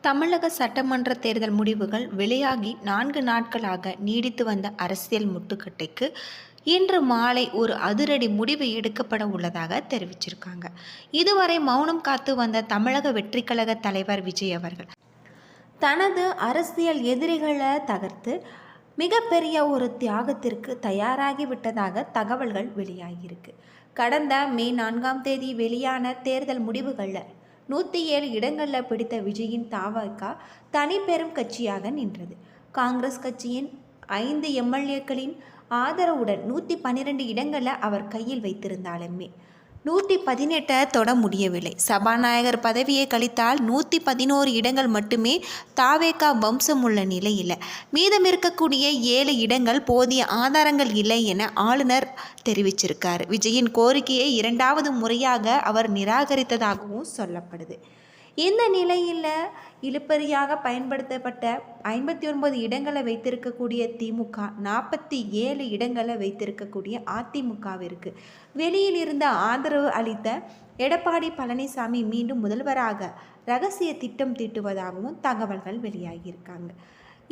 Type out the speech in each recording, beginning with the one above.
தமிழக சட்டமன்ற தேர்தல் முடிவுகள் வெளியாகி 4 நாட்களாக நீடித்து வந்த அரசியல் முட்டுக்கட்டைக்கு இன்று மாலை ஒரு அதிரடி முடிவு எடுக்கப்பட உள்ளதாக தெரிவிச்சிருக்காங்க. இதுவரை மௌனம் காத்து வந்த தமிழக வெற்றிக்கழக தலைவர் விஜய் அவர்கள் தனது அரசியல் எதிரிகளை தகர்த்து மிகப்பெரிய ஒரு தியாகத்திற்கு தயாராகி விட்டதாக தகவல்கள் வெளியாகியிருக்கு. கடந்த மே 4ஆம் தேதி வெளியான தேர்தல் முடிவுகளில் 107 இடங்களில் பிடித்த விஜயின் தவிக தனி பெரும் கட்சியாக நின்றது. காங்கிரஸ் கட்சியின் 5 எம்எல்ஏக்களின் ஆதரவுடன் 112 இடங்களை அவர் கையில் வைத்திருந்தாலுமே 118 தொட முடியவில்லை. சபாநாயகர் பதவியை கழித்தால் 111 இடங்கள் மட்டுமே தவிக வம்சம் உள்ள நிலையில் மீதம் இருக்கக்கூடிய 7 இடங்கள் போதிய ஆதாரங்கள் இல்லை என ஆளுநர் தெரிவிச்சிருக்கார். விஜயின் கோரிக்கையை 2வது முறையாக அவர் நிராகரித்ததாகவும் சொல்லப்படுது. இந்த நிலையில் இழுபறியாக பயன்படுத்தப்பட்ட 59 இடங்களை வைத்திருக்கக்கூடிய திமுக 47 இடங்களை வைத்திருக்கக்கூடிய அதிமுகவிற்கு வெளியில் இருந்த ஆதரவு அளித்த எடப்பாடி பழனிசாமி மீண்டும் முதல்வராக ரகசிய திட்டம் தீட்டுவதாகவும் தகவல்கள் வெளியாகியிருக்காங்க.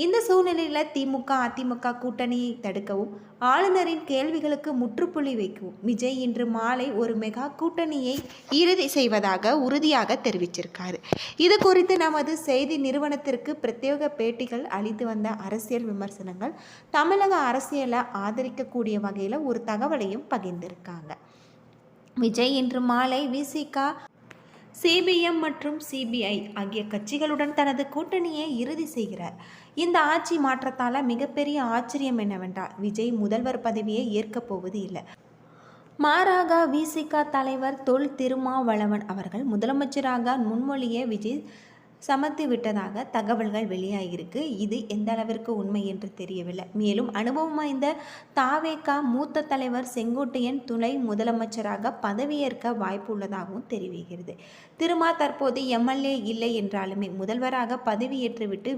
இந்த சூழ்நிலையில் திமுக அதிமுக கூட்டணியை தடுக்கவும் ஆளுநரின் கேள்விகளுக்கு முற்றுப்புள்ளி வைக்கவும் விஜய் இன்று மாலை ஒரு மெகா கூட்டணியை இறுதி செய்வதாக உறுதியாக தெரிவிச்சிருக்காரு. இது குறித்து நமது செய்தி நிறுவனத்திற்கு பிரத்யேக பேட்டிகள் அளித்து வந்த அரசியல் விமர்சனங்கள் தமிழக அரசியலை ஆதரிக்கக்கூடிய வகையில் ஒரு தகவலையும் பகிர்ந்திருக்காங்க. விஜய் இன்று மாலை விசிக சிபிஎம் மற்றும் சிபிஐ ஆகிய கட்சிகளுடன் தனது கூட்டணியை இறுதி செய்கிறார். இந்த ஆட்சி மாற்றத்தால் மிகப்பெரிய ஆச்சரியம் என்னவென்றால் விஜய் முதல்வர் பதவியை ஏற்கப் போவது இல்லை. மாறாக விசிக தலைவர் தொல் திருமாவளவன் அவர்கள் முதலமைச்சராக முன்மொழியை விஜய் சமர்த்தி விட்டதாக தகவல்கள் வெளியாகியிருக்கு. இது எந்த அளவிற்கு உண்மை என்று தெரியவில்லை. மேலும் அனுபவம் வாய்ந்த தவிக மூத்த தலைவர் செங்கோட்டையன் துணை முதலமைச்சராக பதவியேற்க வாய்ப்பு உள்ளதாகவும் தெரிவிக்கிறது. திருமா தற்போது எம்எல்ஏ இல்லை என்றாலுமே முதல்வராக பதவியேற்றுவிட்டு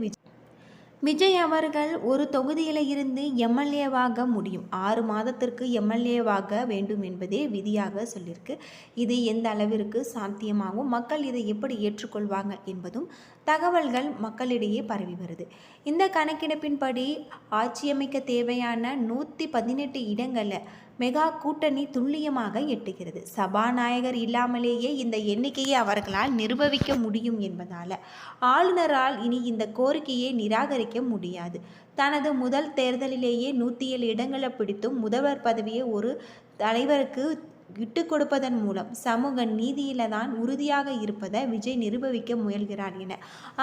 விஜய் அவர்கள் ஒரு தொகுதியில் இருந்து எம்எல்ஏவாக முடியும். 6 மாதத்திற்கு எம்எல்ஏவாக வேண்டும் என்பதே விதியாக சொல்லியிருக்கு. இது எந்த அளவிற்கு சாத்தியமாகும், மக்கள் இதை எப்படி ஏற்றுக்கொள்வாங்க என்பதும் தகவல்கள் மக்களிடையே பரவி வருது. இந்த கணக்கெடுப்பின்படி ஆட்சியமைக்க தேவையான 118 இடங்களில் மெகா கூட்டணி துல்லியமாக எட்டுகிறது. சபாநாயகர் இல்லாமலேயே இந்த எண்ணிக்கையை அவர்களால் நிர்வகிக்க முடியும் என்பதால் ஆளுநரால் இனி இந்த கோரிக்கையை நிராகரிக்க முடியாது. தனது முதல் தேர்தலிலேயே 107 இடங்களை பிடித்தும் முதல்வர் பதவியை ஒரு தலைவருக்கு விட்டு கொடுப்பதன் மூலம் சமூக நீதியில தான் உறுதியாக இருப்பதை விஜய் நிரூபிக்க முயல்கிறார் என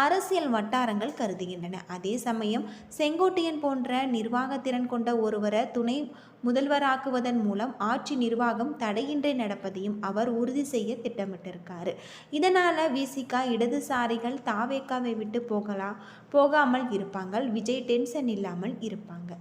அரசியல் வட்டாரங்கள் கருதுகின்றன. அதே சமயம் செங்கோட்டையன் போன்ற நிர்வாகத்திறன் கொண்ட ஒருவரை துணை முதல்வராக்குவதன் மூலம் ஆட்சி நிர்வாகம் தடையின்றி நடப்பதையும் அவர் உறுதி செய்ய திட்டமிட்டிருக்காரு. இதனால் விசிக இடதுசாரிகள் தவிகவை விட்டு போகாமல் இருப்பாங்க. விஜய் டென்ஷன் இல்லாமல் இருப்பாங்க.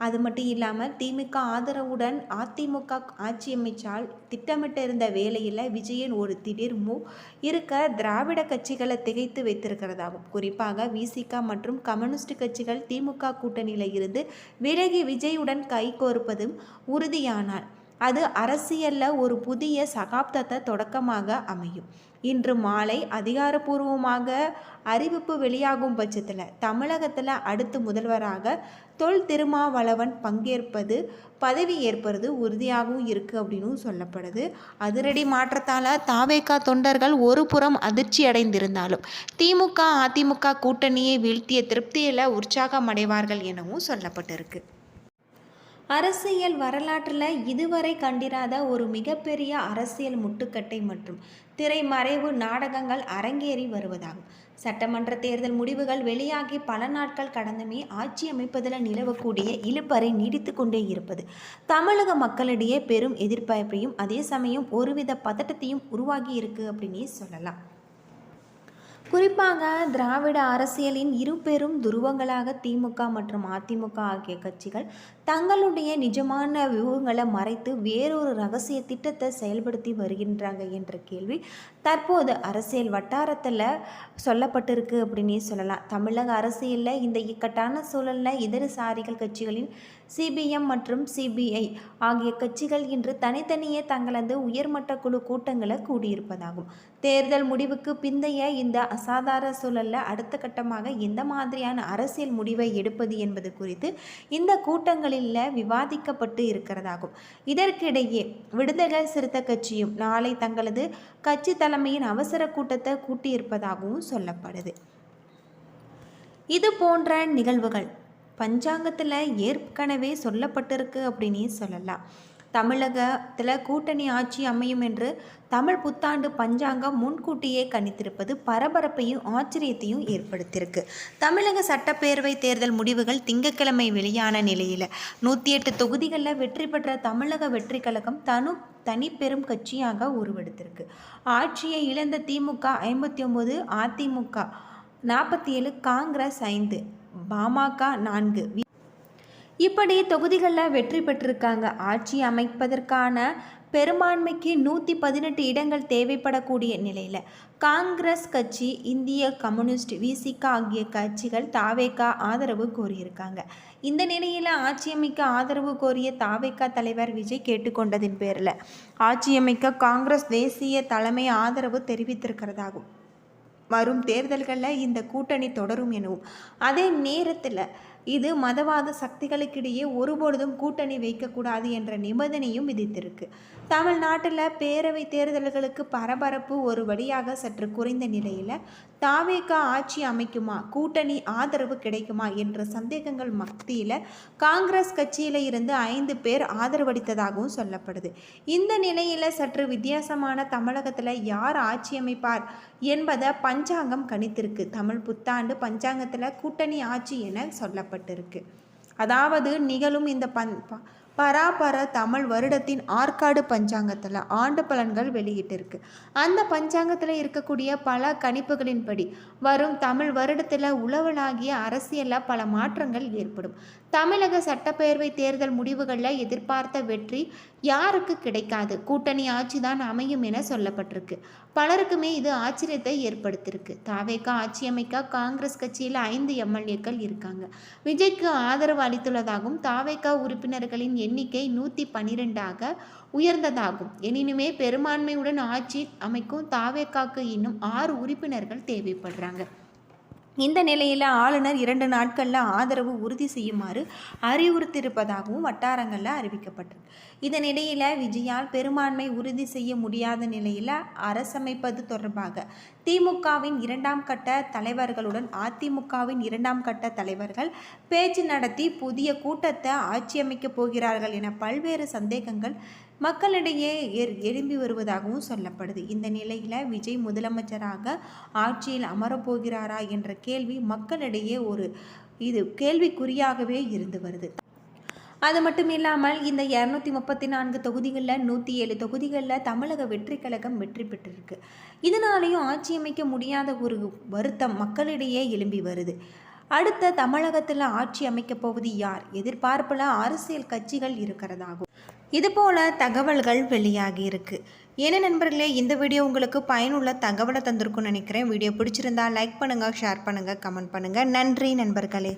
அது மட்டும் இல்லாமல் திமுக ஆதரவுடன் அதிமுக ஆட்சி அமைச்சால் திட்டமிட்டிருந்த வேளையில் விஜயன் ஒரு திடீர் மூவ் இருக்க திராவிட கட்சிகளை திகைத்து வைத்திருக்கிறதாகும். குறிப்பாக விசிக மற்றும் கம்யூனிஸ்ட் கட்சிகள் திமுக கூட்டணியில் இருந்து விலகி விஜயுடன் கைகோர்ப்பதும் உறுதியானால் அது அரசியலில் ஒரு புதிய சகாப்தத்தை தொடக்கமாக அமையும். இன்று மாலை அதிகாரப்பூர்வமாக அறிவிப்பு வெளியாகும் பட்சத்தில் தமிழகத்தில் அடுத்த முதல்வராக தொல் திருமாவளவன் பதவி ஏற்பது உறுதியாகவும் இருக்குது அப்படின்னு சொல்லப்படுது. அதிரடி மாற்றத்தால் தவிக தொண்டர்கள் ஒரு புறம் அதிர்ச்சி அடைந்திருந்தாலும் திமுக அதிமுக கூட்டணியை வீழ்த்திய திருப்தியில் உற்சாகம் அடைவார்கள் எனவும் சொல்லப்பட்டிருக்கு. அரசியல் வரலாற்றில் இதுவரை கண்டிராத ஒரு மிகப்பெரிய அரசியல் முட்டுக்கட்டை மற்றும் திரைமறைவு நாடகங்கள் அரங்கேறி வருவதாகும். சட்டமன்ற தேர்தல் முடிவுகள் வெளியாகி பல நாட்கள் கடந்துமே ஆட்சி அமைப்பதில் நிலவக்கூடிய இழுபறி நீடித்து கொண்டே இருப்பது தமிழக மக்களிடையே பெரும் எதிர்பார்ப்பையும் அதே சமயம் ஒருவித பதட்டத்தையும் உருவாகி இருக்கு அப்படின்னே சொல்லலாம். குறிப்பாக திராவிட அரசியலின் இரு பெரும் துருவங்களாக திமுக மற்றும் அதிமுக ஆகிய கட்சிகள் தங்களுடைய நிஜமான வியூகங்களை மறைத்து வேறொரு ரகசிய திட்டத்தை செயல்படுத்தி வருகின்றாங்க என்ற கேள்வி தற்போது அரசியல் வட்டாரத்தில் சொல்லப்பட்டிருக்கு அப்படின்னே சொல்லலாம். தமிழக அரசியலில் இந்த இக்கட்டான சூழலில் இடதுசாரிகள் கட்சிகளின் சிபிஎம் மற்றும் சிபிஐ ஆகிய கட்சிகள் இன்று தனித்தனியே தங்களது உயர்மட்ட குழு கூட்டங்களை கூடியிருப்பதாகும். தேர்தல் முடிவுக்கு பிந்தைய இந்த அசாதாரண சூழலில் அடுத்த கட்டமாக எந்த மாதிரியான அரசியல் முடிவை எடுப்பது என்பது குறித்து இந்த கூட்டங்களில் விவாதிக்கப்பட்டு இருக்கிறதாகும். இதற்கிடையே விடுதலை சிறுத்தை கட்சியும் நாளை தங்களது கட்சி தலைமையின் அவசர கூட்டத்தை கூட்டியிருப்பதாகவும் சொல்லப்படுது. இது போன்ற நிகழ்வுகள் பஞ்சாங்கத்தில் ஏற்கனவே சொல்லப்பட்டிருக்கு அப்படின்னு சொல்லலாம். தமிழகத்தில் கூட்டணி ஆட்சி அமையும் என்று தமிழ் புத்தாண்டு பஞ்சாங்கம் முன்கூட்டியே கணித்திருப்பது பரபரப்பையும் ஆச்சரியத்தையும் ஏற்படுத்தியிருக்கு. தமிழக சட்டப்பேரவை தேர்தல் முடிவுகள் திங்கட்கிழமை வெளியான நிலையில் 108 தொகுதிகளில் வெற்றி பெற்ற தமிழக வெற்றி கழகம் தனி பெரும் கட்சியாக உருவெடுத்திருக்கு. ஆட்சியை இழந்த திமுக 59, அதிமுக 47, காங்கிரஸ் 5, பாமக 4 இப்படி தொகுதிகளில் வெற்றி பெற்றிருக்காங்க. ஆட்சி அமைப்பதற்கான பெரும்பான்மைக்கு 118 இடங்கள் தேவைப்படக்கூடிய நிலையில் காங்கிரஸ் கட்சி, இந்திய கம்யூனிஸ்ட், விசிக ஆகிய கட்சிகள் தாவேகா ஆதரவு கோரியிருக்காங்க. இந்த நிலையில் ஆட்சியமைக்க ஆதரவு கோரிய தாவேகா தலைவர் விஜய் கேட்டுக்கொண்டதின் பேரில் ஆட்சியமைக்க காங்கிரஸ் தேசிய தலைமை ஆதரவு தெரிவித்திருக்கிறதாகும். வரும் தேர்தல்களில் இந்த கூட்டணி தொடரும் எனவும், அதே நேரத்தில் இது மதவாத சக்திகளுக்கிடையே ஒருபொழுதும் கூட்டணி வைக்கக்கூடாது என்ற நிபந்தனையும் விதித்திருக்கு. தமிழ்நாட்டில் பேரவை தேர்தல்களுக்கு பரபரப்பு ஒரு வழியாக சற்று குறைந்த நிலையில் தாவேகா ஆட்சி அமைக்குமா, கூட்டணி ஆதரவு கிடைக்குமா என்ற சந்தேகங்கள் மத்தியில் காங்கிரஸ் கட்சியில் இருந்து 5 பேர் ஆதரவளித்ததாகவும் சொல்லப்படுது. இந்த நிலையில் சற்று வித்தியாசமான தமிழகத்தில் யார் ஆட்சி அமைப்பார் என்பதை பஞ்சாங்கம் கணித்திருக்கு. தமிழ் புத்தாண்டு பஞ்சாங்கத்தில் கூட்டணி ஆட்சி என சொல்லப்பட்டிருக்கு. அதாவது நிகழும் இந்த பராபர தமிழ் வருடத்தின் ஆற்காடு பஞ்சாங்கத்தில் ஆண்டு பலன்கள் வெளியிட்டிருக்கு. அந்த பஞ்சாங்கத்தில் இருக்கக்கூடிய பல கணிப்புகளின்படி வரும் தமிழ் வருடத்தில் உலகளாகிய அரசியலில் பல மாற்றங்கள் ஏற்படும். தமிழக சட்டப்பேரவை தேர்தல் முடிவுகளில் எதிர்பார்த்த வெற்றி யாருக்கு கிடைக்காது, கூட்டணி ஆட்சி தான் அமையும் என சொல்லப்பட்டிருக்கு. பலருக்குமே இது ஆச்சரியத்தை ஏற்படுத்தியிருக்கு. தாவேகா ஆட்சி அமைக்க காங்கிரஸ் கட்சியில் 5 எம்எல்ஏக்கள் இருக்காங்க. விஜய்க்கு ஆதரவு அளித்துள்ளதாகவும் தாவேகா உறுப்பினர்களின் எண்ணிக்கை 112ஆக உயர்ந்ததாகும். எனினுமே பெரும்பான்மையுடன் ஆட்சி அமைக்கும் தாவேகாக்கு இன்னும் 6 உறுப்பினர்கள் தேவைப்படுறாங்க. இந்த நிலையில் ஆளுநர் 2 நாட்களில் ஆதரவு உறுதி செய்யுமாறு அறிவுறுத்தியிருப்பதாகவும் வட்டாரங்களில் அறிவிக்கப்பட்டிருக்கு. இதனிடையில் விஜயால் பெரும்பான்மை உறுதி செய்ய முடியாத நிலையில் அரசமைப்பது தொடர்பாக திமுகவின் 2ஆம் கட்ட தலைவர்களுடன் அதிமுகவின் 2ஆம் கட்ட தலைவர்கள் பேச்சு நடத்தி புதிய கூட்டத்தை ஆட்சியமைக்கப் போகிறார்கள் என பல்வேறு சந்தேகங்கள் மக்களிடையே எழும்பி வருவதாகவும் சொல்லப்படுது. இந்த நிலையில் விஜய் முதலமைச்சராக ஆட்சியில் அமரப்போகிறாரா என்ற கேள்வி மக்களிடையே இது கேள்விக்குறியாகவே இருந்து வருது. அது மட்டும் இல்லாமல் இந்த 234 தொகுதிகளில் 107 தொகுதிகளில் தமிழக வெற்றி கழகம் வெற்றி பெற்றிருக்கு. இதனாலேயும் ஆட்சி அமைக்க முடியாத ஒரு வருத்தம் மக்களிடையே எழும்பி வருது. அடுத்த தமிழகத்தில் ஆட்சி அமைக்கப் போவது யார்? எதிர்பார்ப்பில் அரசியல் கட்சிகள் இருக்கிறதாகும். இதுபோல் தகவல்கள் வெளியாகி இருக்கு. ஏன்னா நண்பர்களே, இந்த வீடியோ உங்களுக்கு பயனுள்ள தகவலை தந்திருக்கும்னு நினைக்கிறேன். வீடியோ பிடிச்சிருந்தா லைக் பண்ணுங்கள், ஷேர் பண்ணுங்கள், கமெண்ட் பண்ணுங்கள். நன்றி நண்பர்களே.